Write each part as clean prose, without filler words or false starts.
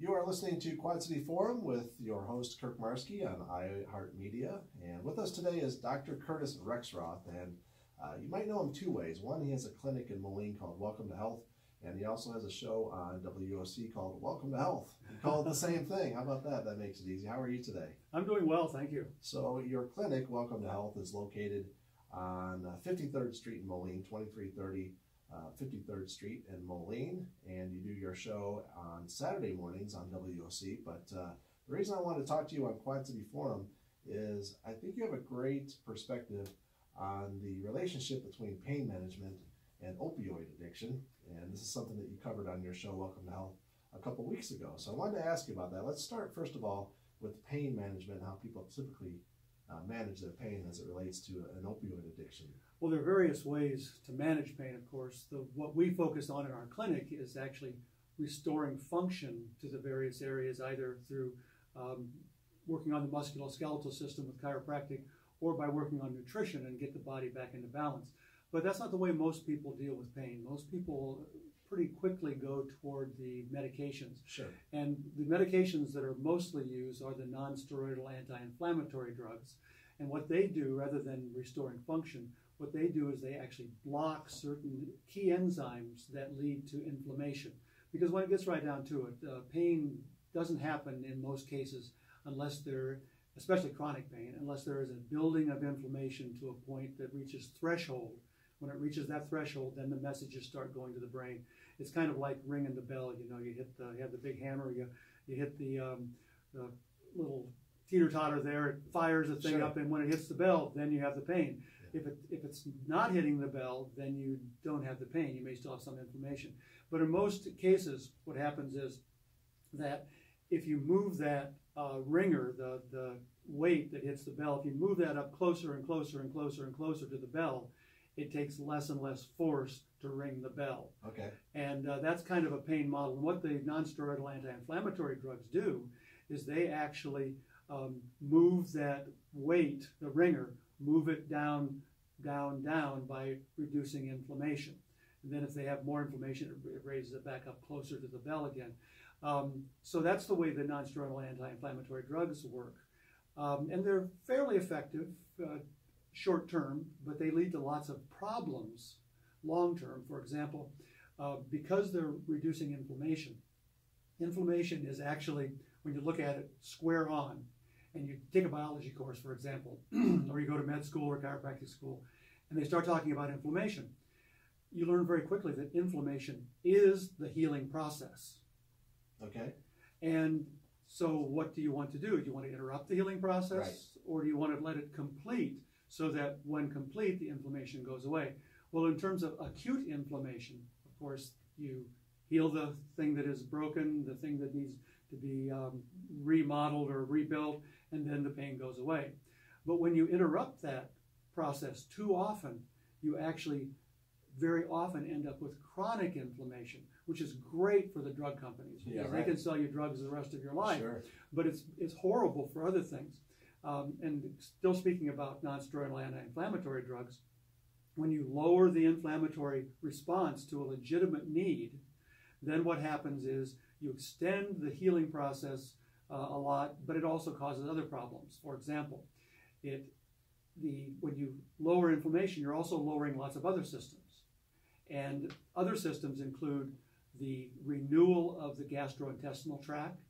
You are listening to QuadCity Forum with your host, Kirk Marske on iHeartMedia. And with us today is Dr. Curt Rexroth. And you might know him two ways. One, he has a clinic in Moline called Welcome to Health. And he also has a show on WOC called Welcome to Health. He called it the same thing. How about that? That makes it easy. How are you today? I'm doing well, thank you. So your clinic, Welcome to Health, is located on 53rd Street in Moline, 2330 53rd Street in Moline, and you do your show on Saturday mornings on WOC. But the reason I wanted to talk to you on QuadCity Forum is I think you have a great perspective on the relationship between pain management and opioid addiction, and this is something that you covered on your show, Welcome to Health, a couple weeks ago. So I wanted to ask you about that. Let's start, first of all, with pain management and how people typically manage their pain as it relates to an opioid addiction. Well, there are various ways to manage pain, of course. What we focus on in our clinic is actually restoring function to the various areas, either through working on the musculoskeletal system with chiropractic or by working on nutrition and get the body back into balance. But that's not the way most people deal with pain. Most people pretty quickly go toward the medications. Sure. And the medications that are mostly used are the non-steroidal anti-inflammatory drugs. And what they do, rather than restoring function, what they do is they actually block certain key enzymes that lead to inflammation. Because when it gets right down to it, pain doesn't happen in most cases unless there, especially chronic pain, unless there is a building of inflammation to a point that reaches threshold. When it reaches that threshold, then the messages start going to the brain. It's kind of like ringing the bell. You know, you have the big hammer, you hit the little teeter-totter there, it fires the thing up, and when it hits the bell, then you have the pain. If it's not hitting the bell, then you don't have the pain. You may still have some inflammation. But in most cases, what happens is that if you move that ringer, the weight that hits the bell, if you move that up closer and closer and closer and closer to the bell, it takes less and less force to ring the bell. Okay. And that's kind of a pain model. And what the non-steroidal anti-inflammatory drugs do is they actually move that weight, the ringer, move it down, down, down by reducing inflammation. And then if they have more inflammation, it raises it back up closer to the bell again. So that's the way the non-steroidal anti-inflammatory drugs work. And they're fairly effective short term, but they lead to lots of problems long term. For example, because they're reducing inflammation, inflammation is actually, when you look at it square on, and you take a biology course, for example, or you go to med school or chiropractic school, and they start talking about inflammation, you learn very quickly that inflammation is the healing process. Okay. And so what do you want to do? Do you want to interrupt the healing process, right, or do you want to let it complete so that when complete, the inflammation goes away? Well, in terms of acute inflammation, of course, you heal the thing that is broken, the thing that needs to be remodeled or rebuilt, and then the pain goes away. But when you interrupt that process too often, you actually very often end up with chronic inflammation, which is great for the drug companies, because they can sell you drugs the rest of your life. Sure. But it's horrible for other things. And still speaking about non-steroidal anti-inflammatory drugs, when you lower the inflammatory response to a legitimate need, then what happens is you extend the healing process a lot, but it also causes other problems. For example, when you lower inflammation, you're also lowering lots of other systems. And other systems include the renewal of the gastrointestinal tract.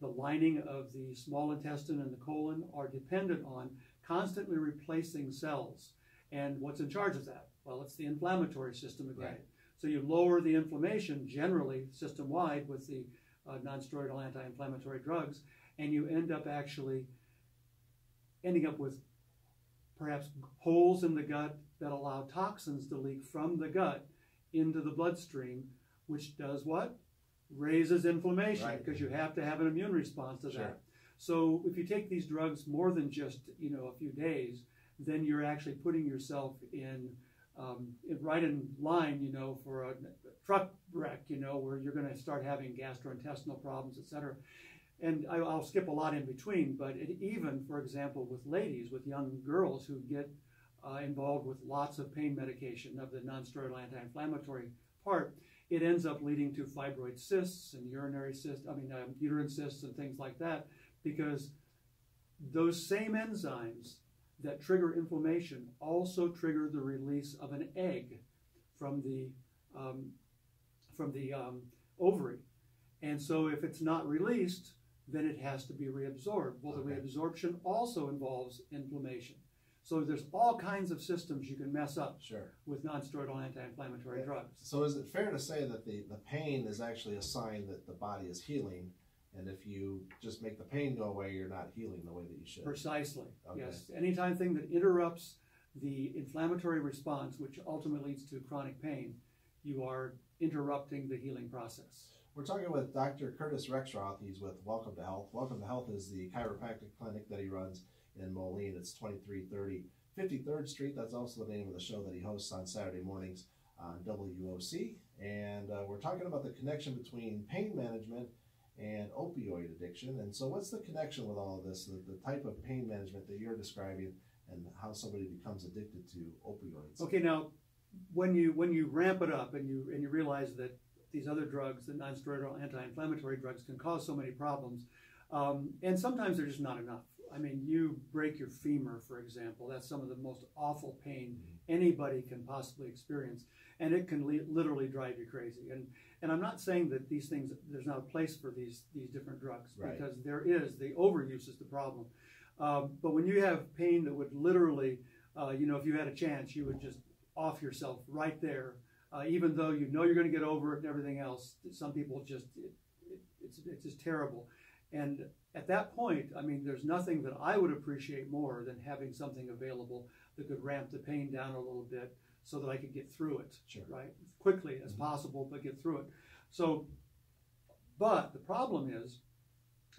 The lining of the small intestine and the colon are dependent on constantly replacing cells. And what's in charge of that? Well, it's the inflammatory system again. Right. So you lower the inflammation generally system-wide with the non-steroidal anti-inflammatory drugs, and you end up actually ending up with perhaps holes in the gut that allow toxins to leak from the gut into the bloodstream, which does what? Raises inflammation, because you have to have an immune response to that. So if you take these drugs more than just a few days, then you're actually putting yourself in right in line, for a truck wreck, where you're going to start having gastrointestinal problems, etc. And I'll skip a lot in between, but even, for example, with ladies, with young girls who get involved with lots of pain medication of the non-steroidal anti-inflammatory part, it ends up leading to fibroid cysts and uterine cysts and things like that, because those same enzymes that trigger inflammation also trigger the release of an egg from the ovary. And so if it's not released, then it has to be reabsorbed. Well, the reabsorption also involves inflammation. So there's all kinds of systems you can mess up with non-steroidal anti-inflammatory drugs. So is it fair to say that the pain is actually a sign that the body is healing, and if you just make the pain go away, you're not healing the way that you should? Precisely, yes. Anytime thing that interrupts the inflammatory response, which ultimately leads to chronic pain, you are interrupting the healing process. We're talking with Dr. Curt Rexroth. He's with Welcome to Health. Welcome to Health is the chiropractic clinic that he runs in Moline. It's 2330 53rd Street. That's also the name of the show that he hosts on Saturday mornings on WOC. And we're talking about the connection between pain management and opioid addiction. And so what's the connection with all of this, the type of pain management that you're describing and how somebody becomes addicted to opioids? Okay, now, when you ramp it up and you realize that these other drugs, the non-steroidal anti-inflammatory drugs, can cause so many problems, and sometimes they're just not enough. I mean, you break your femur, for example. That's some of the most awful pain anybody can possibly experience, and it can literally drive you crazy. And I'm not saying that these things, there's not a place for these different drugs, because there is. The overuse is the problem. But when you have pain that would literally, if you had a chance, you would just off yourself right there, even though you know you're going to get over it and everything else. Some people just, it's just terrible. And at that point, I mean, there's nothing that I would appreciate more than having something available that could ramp the pain down a little bit so that I could get through it, right? Quickly as possible, but get through it. So, but the problem is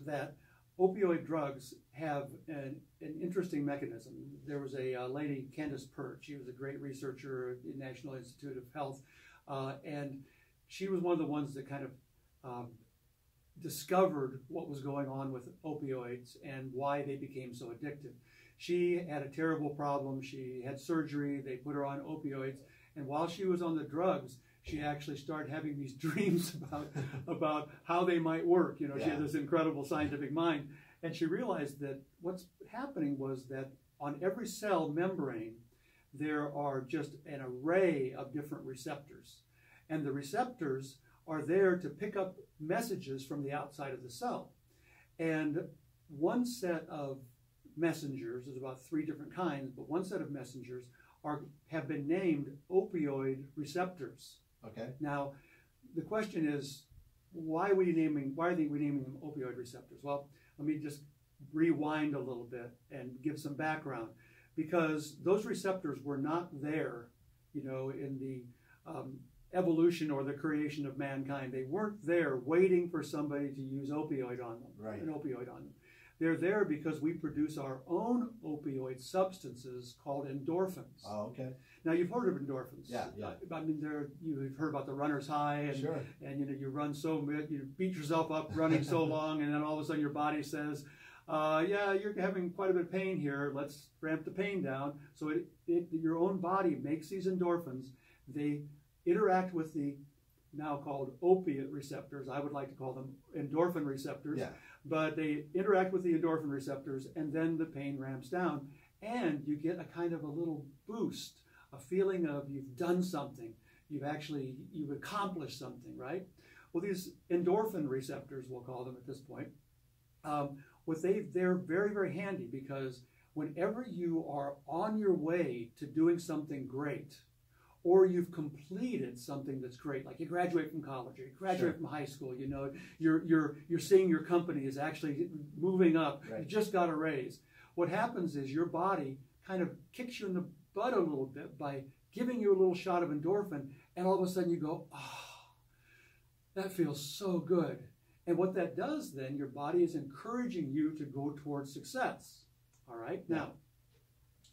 that opioid drugs have an interesting mechanism. There was a lady, Candace Pert. She was a great researcher at the National Institute of Health, and she was one of the ones that kind of discovered what was going on with opioids and why they became so addictive. She had a terrible problem. She had surgery. They put her on opioids, and while she was on the drugs, she actually started having these dreams about how they might work. She had this incredible scientific mind, and she realized that what's happening was that on every cell membrane, there are just an array of different receptors, and the receptors are there to pick up messages from the outside of the cell. And one set of messengers, there's about 3 different kinds, but one set of messengers have been named opioid receptors. Okay. Now, the question is, why are we naming them opioid receptors? Well, let me just rewind a little bit and give some background, because those receptors were not there, in the evolution or the creation of mankind. They weren't there waiting for somebody to use an opioid on them. They're there because we produce our own opioid substances called endorphins. Oh, okay. Now, you've heard of endorphins. Yeah. I mean, you've heard about the runner's high, and you run you beat yourself up running so long, and then all of a sudden your body says, you're having quite a bit of pain here. Let's ramp the pain down. So your own body makes these endorphins. They interact with the now called opiate receptors. I would like to call them endorphin receptors. Yeah. But they interact with the endorphin receptors, and then the pain ramps down, and you get a kind of a little boost, a feeling of you've done something, you've accomplished something, right? Well, these endorphin receptors, we'll call them at this point, they're very, very handy, because whenever you are on your way to doing something great, or you've completed something that's great, like you graduate from college, or you graduate from high school, you're seeing your company is actually moving up, you just got a raise. What happens is your body kind of kicks you in the butt a little bit by giving you a little shot of endorphin, and all of a sudden you go, that feels so good. And what that does then, your body is encouraging you to go towards success. All right? Now,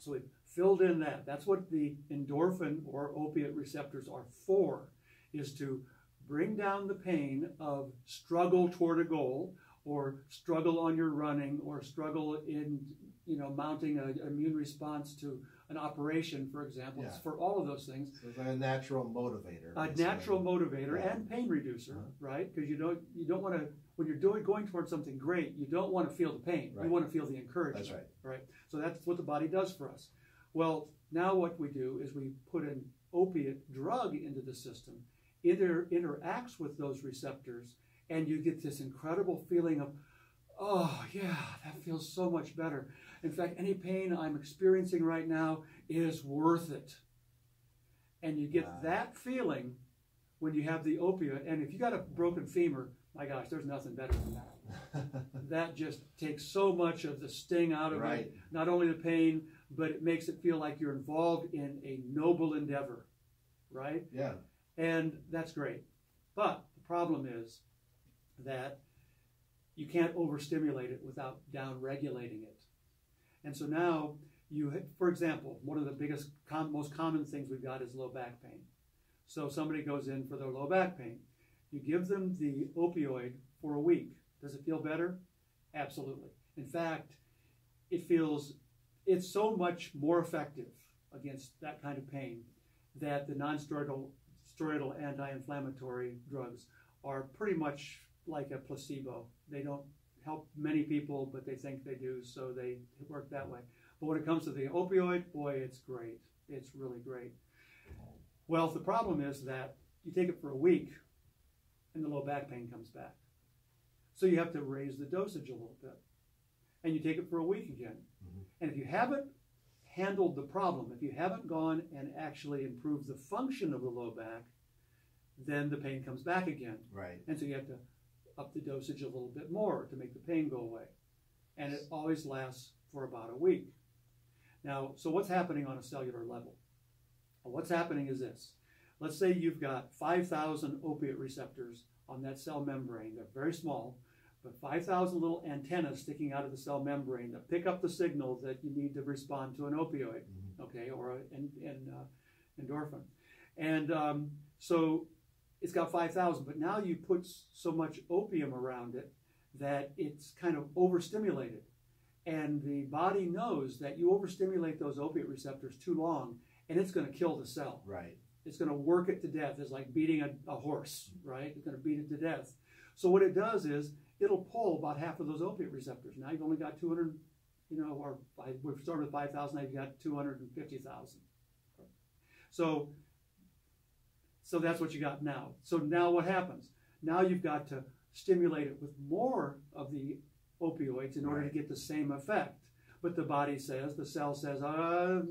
so we've filled in that. That's what the endorphin or opiate receptors are for, is to bring down the pain of struggle toward a goal, or struggle on your running, or struggle in, mounting an immune response to an operation, for example. It's for all of those things. So it's like a natural motivator. A natural motivator and pain reducer, right? Because you don't want to, when you're going towards something great, you don't want to feel the pain. You want to feel the encouragement. That's right. Right? So that's what the body does for us. Well, now what we do is we put an opiate drug into the system. It interacts with those receptors, and you get this incredible feeling of, oh yeah, that feels so much better. In fact, any pain I'm experiencing right now is worth it. And you get that feeling when you have the opioid. And if you got a broken femur, my gosh, there's nothing better than that. That just takes so much of the sting out of it. Not only the pain, but it makes it feel like you're involved in a noble endeavor, right? Yeah. And that's great. But the problem is that you can't overstimulate it without down-regulating it. And so now, for example, one of the biggest, most common things we've got is low back pain. So somebody goes in for their low back pain. You give them the opioid for a week. Does it feel better? Absolutely. In fact, it's so much more effective against that kind of pain that the non-steroidal anti-inflammatory drugs are pretty much like a placebo. They don't help many people, but they think they do, so they work that way. But when it comes to the opioid, boy, it's great. It's really great. Well, the problem is that you take it for a week, and the low back pain comes back. So you have to raise the dosage a little bit. And you take it for a week again. And if you haven't handled the problem, if you haven't gone and actually improved the function of the low back, then the pain comes back again. Right. And so you have to up the dosage a little bit more to make the pain go away. And it always lasts for about a week. Now, so what's happening on a cellular level? Well, what's happening is this. Let's say you've got 5,000 opiate receptors on that cell membrane. They're very small, but 5,000 little antennas sticking out of the cell membrane that pick up the signal that you need to respond to an opioid, okay, or an endorphin. And so it's got 5,000, but now you put so much opium around it that it's kind of overstimulated. And the body knows that you overstimulate those opiate receptors too long, and it's going to kill the cell. Right. It's going to work it to death. It's like beating a horse, right? It's going to beat it to death. So what it does is it'll pull about half of those opiate receptors. Now you've only got 200, or we've started with 5,000, now you've got 250,000. So that's what you got now. So now what happens? Now you've got to stimulate it with more of the opioids in order to get the same effect. But the body says, the cell says,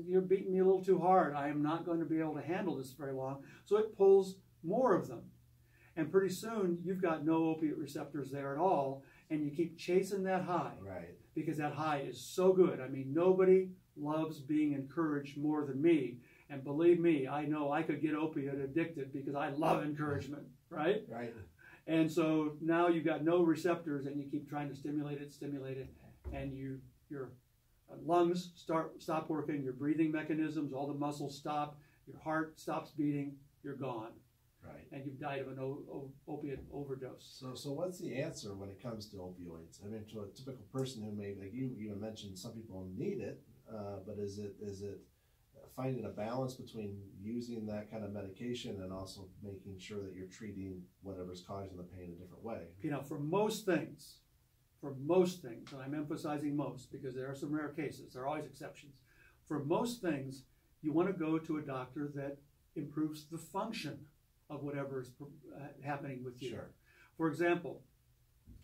you're beating me a little too hard. I am not going to be able to handle this very long. So it pulls more of them. And pretty soon, you've got no opiate receptors there at all, and you keep chasing that high. Right. Because that high is so good. I mean, nobody loves being encouraged more than me. And believe me, I know I could get opiate addicted because I love encouragement, right? Right. And so now you've got no receptors, and you keep trying to stimulate it, and your lungs stop working, your breathing mechanisms, all the muscles stop, your heart stops beating, you're gone. Right. And you've died of an opiate overdose. So what's the answer when it comes to opioids? I mean, to a typical person who may, like you even mentioned, some people need it, but is it finding a balance between using that kind of medication and also making sure that you're treating whatever's causing the pain a different way? For most things, and I'm emphasizing most because there are some rare cases, there are always exceptions. For most things, you want to go to a doctor that improves the function of whatever is happening with you. Sure. For example,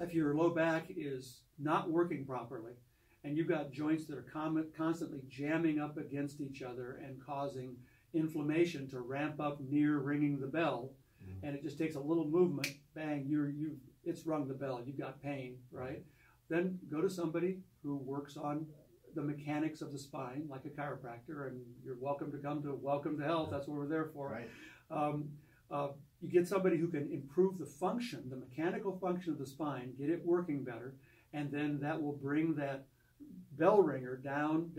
if your low back is not working properly and you've got joints that are constantly jamming up against each other and causing inflammation to ramp up near ringing the bell, and it just takes a little movement, bang, it's rung the bell, you've got pain, right? Then go to somebody who works on the mechanics of the spine, like a chiropractor, and you're welcome to health, that's what we're there for. Right. You get somebody who can improve the function, the mechanical function of the spine, get it working better, and then that will bring that bell ringer down,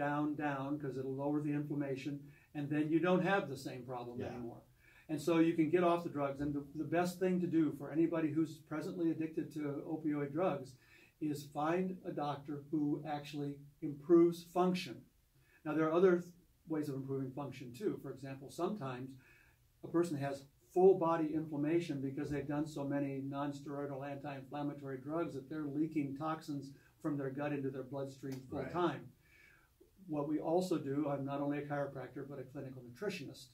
because it'll lower the inflammation, and then you don't have the same problem anymore. And so you can get off the drugs, and the best thing to do for anybody who's presently addicted to opioid drugs is find a doctor who actually improves function. Now, there are other ways of improving function too. For example, sometimes a person has full body inflammation because they've done so many non-steroidal anti-inflammatory drugs that they're leaking toxins from their gut into their bloodstream full time. What we also do, I'm not only a chiropractor, but a clinical nutritionist.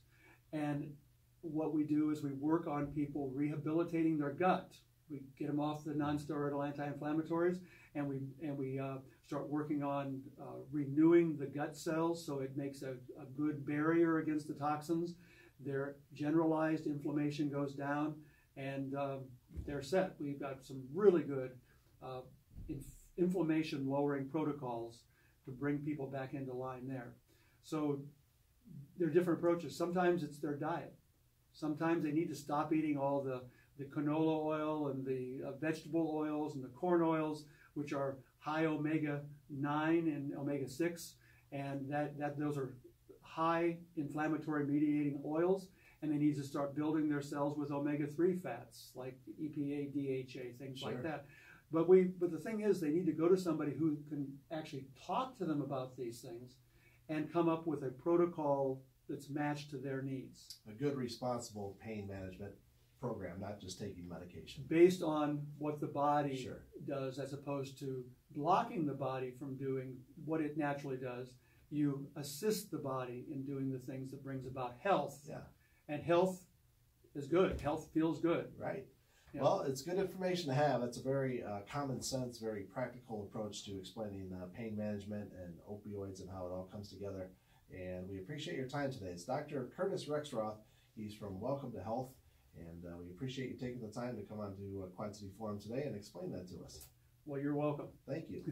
And what we do is we work on people rehabilitating their gut. We get them off the non-steroidal anti-inflammatories, and we start working on renewing the gut cells so it makes a good barrier against the toxins. Their generalized inflammation goes down, and they're set. We've got some really good inflammation-lowering protocols to bring people back into line there. So there are different approaches. Sometimes it's their diet. Sometimes they need to stop eating all the canola oil and the vegetable oils and the corn oils, which are high omega-9 and omega-6, and those are high inflammatory mediating oils, and they need to start building their cells with omega-3 fats like EPA, DHA, things like that. But the thing is, they need to go to somebody who can actually talk to them about these things and come up with a protocol that's matched to their needs. A good, responsible pain management program, not just taking medication. Based on what the body does, as opposed to blocking the body from doing what it naturally does. You assist the body in doing the things that brings about health. Yeah. And health is good. Health feels good. Right. Yeah. Well, it's good information to have. It's a very common sense, very practical approach to explaining pain management and opioids and how it all comes together. And we appreciate your time today. It's Dr. Curt Rexroth. He's from Welcome to Health. And we appreciate you taking the time to come on to QuadCity Forum today and explain that to us. Well, you're welcome. Thank you.